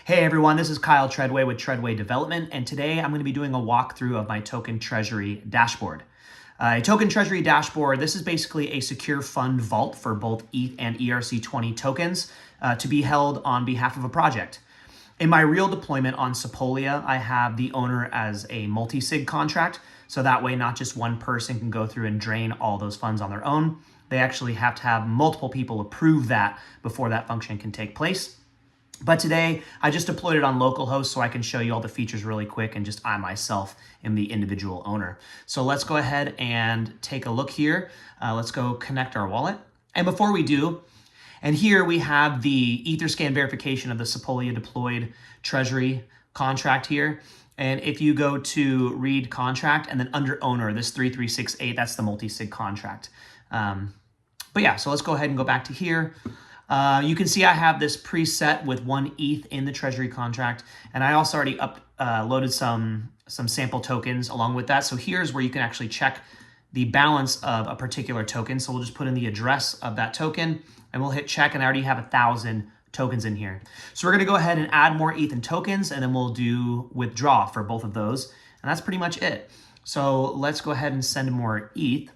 Hey everyone, this is Kyle Treadway with Treadway Development, and today I'm going to be doing a walkthrough of my Token Treasury Dashboard. A Token Treasury Dashboard, this is basically a secure fund vault for both ETH and ERC-20 tokens to be held on behalf of a project. In my real deployment on Sepolia, I have the owner as a multisig contract, so that way not just one person can go through and drain all those funds on their own. They actually have to have multiple people approve that before that function can take place. But today, I just deployed it on localhost so I can show you all the features really quick, and just I myself am the individual owner. So let's go ahead and take a look here. Let's go connect our wallet. And before we do, and here we have the Etherscan verification of the Sepolia deployed treasury contract here. And if you go to read contract and then under owner, this 3368, that's the multisig contract. But yeah, so let's go ahead and go back to here. You can see I have this preset with 1 ETH in the treasury contract, and I also already loaded some sample tokens along with that. So here's where you can actually check the balance of a particular token. So we'll just put in the address of that token and we'll hit check, and I already have 1,000 tokens in here. So we're gonna go ahead and add more ETH and tokens, and then we'll do withdraw for both of those. And that's pretty much it. So let's go ahead and send more ETH.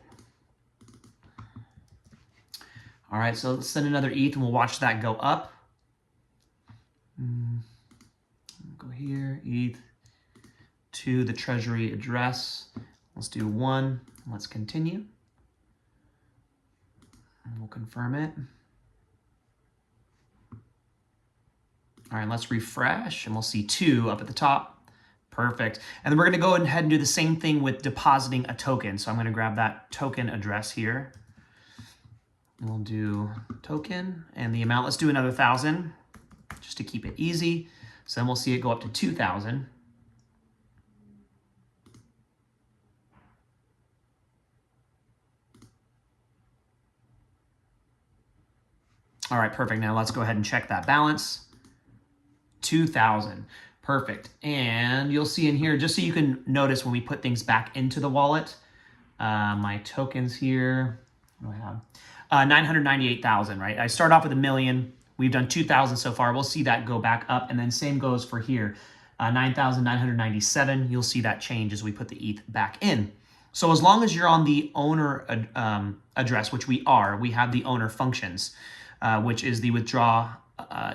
All right, so let's send another ETH and we'll watch that go up. Go here, ETH to the treasury address. Let's do 1, let's continue. And we'll confirm it. All right, let's refresh and we'll see 2 up at the top. Perfect. And then we're gonna go ahead and do the same thing with depositing a token. So I'm gonna grab that token address here. We'll do token and the amount. Let's do another 1,000 just to keep it easy. So then we'll see it go up to 2,000. All right, perfect. Now let's go ahead and check that balance. 2,000. Perfect. And you'll see in here, just so you can notice when we put things back into the wallet, my tokens here, what do I have? 998,000, right? I start off with 1 million. We've done 2,000 so far. We'll see that go back up, and then same goes for here. 9,997. You'll see that change as we put the ETH back in. So as long as you're on the owner address, which we are, we have the owner functions, which is the withdraw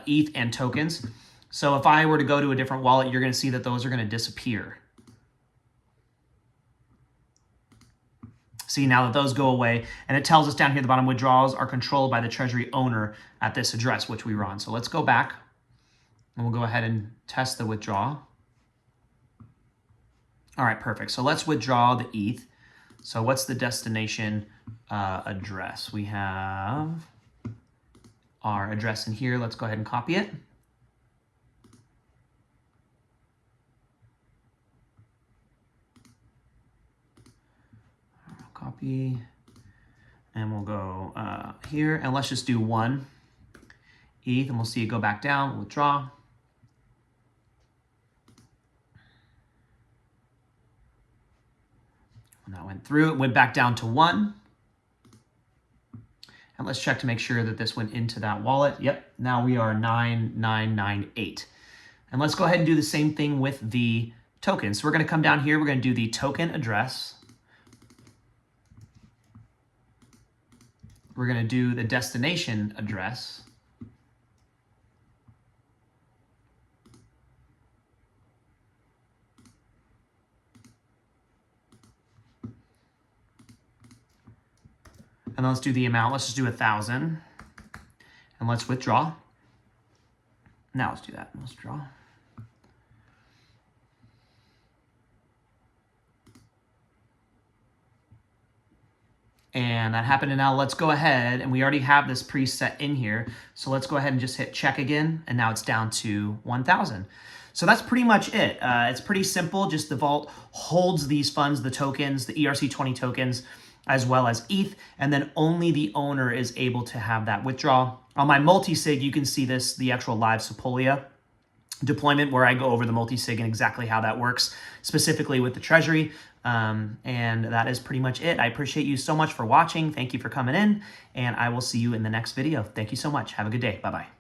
ETH and tokens. So if I were to go to a different wallet, you're going to see that those are going to disappear. See, now that those go away, and it tells us down here at the bottom, withdrawals are controlled by the treasury owner at this address, which we were on. So let's go back, and we'll go ahead and test the withdraw. All right, perfect. So let's withdraw the ETH. So what's the destination address? We have our address in here. Let's go ahead and copy it. Copy, and we'll go here, and let's just do 1 ETH, and we'll see it go back down, withdraw. And that went through, it went back down to 1. And let's check to make sure that this went into that wallet. Yep, now we are 9998. And let's go ahead and do the same thing with the tokens. So we're gonna come down here, we're gonna do the token address. We're going to do the destination address. And then let's do the amount. Let's just do 1,000. And let's withdraw. Now let's do that. Let's withdraw. And that happened, and now let's go ahead, and we already have this preset in here. So let's go ahead and just hit check again, and now it's down to 1,000. So that's pretty much it. It's pretty simple. Just the vault holds these funds, the tokens, the ERC-20 tokens, as well as ETH, and then only the owner is able to have that withdrawal. On my multisig, you can see this, the actual live Sepolia deployment, where I go over the multisig and exactly how that works, specifically with the treasury. And that is pretty much it. I appreciate you so much for watching. Thank you for coming in, and I will see you in the next video. Thank you so much. Have a good day. Bye-bye.